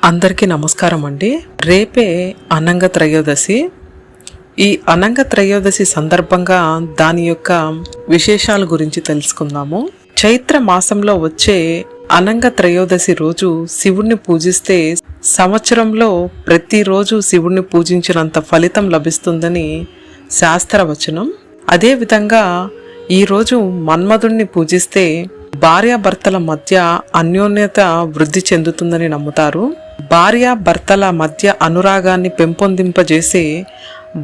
అందరికీ నమస్కారం అండి. రేపే అనంగ త్రయోదశి. ఈ అనంగ త్రయోదశి సందర్భంగా దాని యొక్క విశేషాల గురించి తెలుసుకుందాము. చైత్ర మాసంలో వచ్చే అనంగ త్రయోదశి రోజు శివుణ్ణి పూజిస్తే సంవత్సరంలో ప్రతిరోజు శివుణ్ణి పూజించినంత ఫలితం లభిస్తుందని శాస్త్రవచనం. అదేవిధంగా ఈరోజు మన్మధుణ్ణి పూజిస్తే భార్యాభర్తల మధ్య అన్యోన్యత వృద్ధి చెందుతుందని నమ్ముతారు. భార్యాభర్తల మధ్య అనురాగాన్ని పెంపొందింపజేసే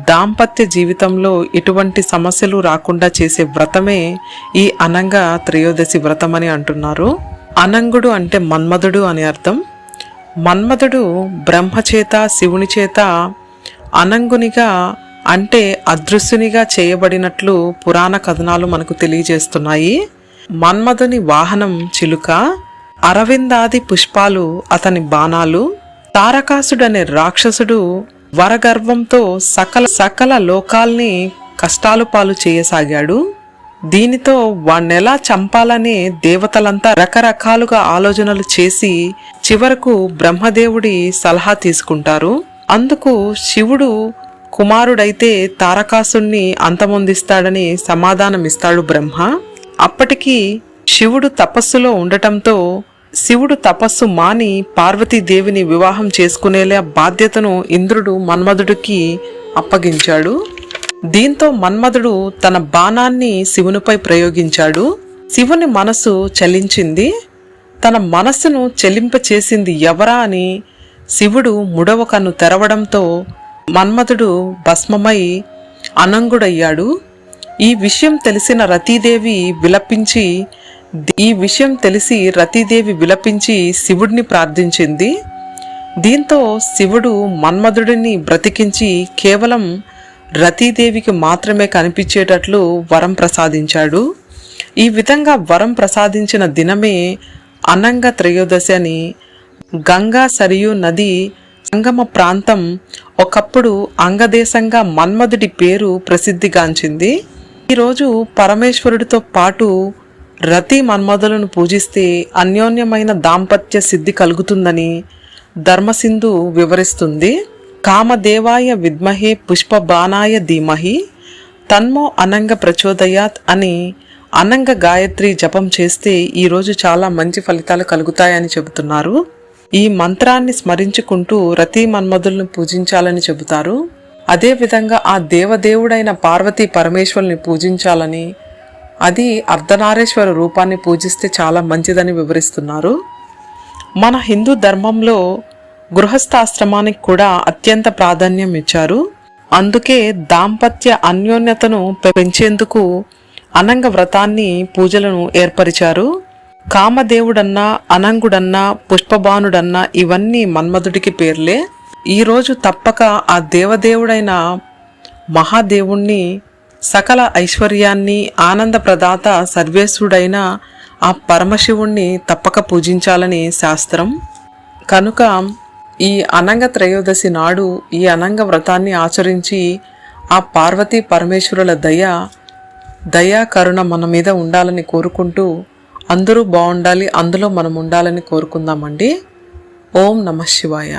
దాంపత్య జీవితంలో ఎటువంటి సమస్యలు రాకుండా చేసే వ్రతమే ఈ అనంగ త్రయోదశి వ్రతం అని అంటున్నారు. అనంగుడు అంటే మన్మధుడు అని అర్థం. మన్మధుడు బ్రహ్మచేత శివుని చేత అనంగునిగా అంటే అదృశ్యునిగా చేయబడినట్లు పురాణ కథనాలు మనకు తెలియజేస్తున్నాయి. మన్మధుని వాహనం చిలుక, అరవిందాది పుష్పాలు అతని బాణాలు. తారకాసుడనే రాక్షసుడు వరగర్వంతో సకల లోకాల్ని కష్టాలు పాలు చేయసాగాడు. దీనితో వాణ్ణెలా చంపాలనే దేవతలంతా రకరకాలుగా ఆలోచనలు చేసి చివరకు బ్రహ్మదేవుడి సలహా తీసుకుంటారు. అందుకు శివుడు కుమారుడైతే తారకాసుని అంతమొందిస్తాడని సమాధానమిస్తాడు బ్రహ్మ. అప్పటికి శివుడు తపస్సులో ఉండటంతో శివుడు తపస్సు మాని పార్వతీదేవిని వివాహం చేసుకునేలా బాధ్యతను ఇంద్రుడు మన్మధుడికి అప్పగించాడు. దీంతో మన్మధుడు తన బాణాన్ని శివునిపై ప్రయోగించాడు. శివుని మనసు చలించింది. తన మనస్సును చెలింపచేసింది ఎవరా అని శివుడు మూడవ కన్ను తెరవడంతో మన్మధుడు భస్మమై అనంగుడయ్యాడు. ఈ విషయం తెలిసిన రతీదేవి విలపించి శివుడిని ప్రార్థించింది. దీంతో శివుడు మన్మధుడిని బ్రతికించి కేవలం రతీదేవికి మాత్రమే కనిపించేటట్లు వరం ప్రసాదించాడు. ఈ విధంగా వరం ప్రసాదించిన దినమే అనంగ త్రయోదశి అని. గంగా సరియు నది సంగమ ప్రాంతం ఒకప్పుడు అంగదేశంగా మన్మధుడి పేరు ప్రసిద్ధిగాంచింది. ఈరోజు పరమేశ్వరుడితో పాటు రతి మన్మధులను పూజిస్తే అన్యోన్యమైన దాంపత్య సిద్ధి కలుగుతుందని ధర్మసింధు వివరిస్తుంది. కామదేవాయ విద్మహే పుష్పబాణాయ ధీమహి తన్మో అనంగ ప్రచోదయాత్ అని అనంగ గాయత్రి జపం చేస్తే ఈరోజు చాలా మంచి ఫలితాలు కలుగుతాయని చెబుతున్నారు. ఈ మంత్రాన్ని స్మరించుకుంటూ రతి మన్మధులను పూజించాలని చెబుతారు. అదేవిధంగా ఆ దేవదేవుడైన పార్వతీ పరమేశ్వరుని పూజించాలని, అది అర్ధనారీశ్వర రూపాన్ని పూజిస్తే చాలా మంచిదని వివరిస్తున్నారు. మన హిందూ ధర్మంలో గృహస్థాశ్రమానికి కూడా అత్యంత ప్రాధాన్యం ఇచ్చారు. అందుకే దాంపత్య అన్యోన్యతను పెంచేందుకు అనంగ వ్రతాన్ని పూజలను ఏర్పరిచారు. కామదేవుడన్నా, అనంగుడన్నా, పుష్పబాణుడన్నా ఇవన్నీ మన్మధుడికి పేర్లే. ఈరోజు తప్పక ఆ దేవదేవుడైన మహాదేవుణ్ణి, సకల ఐశ్వర్యాన్ని ఆనంద ప్రదాత సర్వేశ్వరుడైన ఆ పరమశివుణ్ణి తప్పక పూజించాలని శాస్త్రం. కనుక ఈ అనంగ త్రయోదశి నాడు ఈ అనంగ వ్రతాన్ని ఆచరించి ఆ పార్వతీ పరమేశ్వరుల దయా కరుణ మన మీద ఉండాలని కోరుకుంటూ అందరూ బాగుండాలి, అందులో మనం ఉండాలని కోరుకుందామండి. ఓం నమః శివాయ.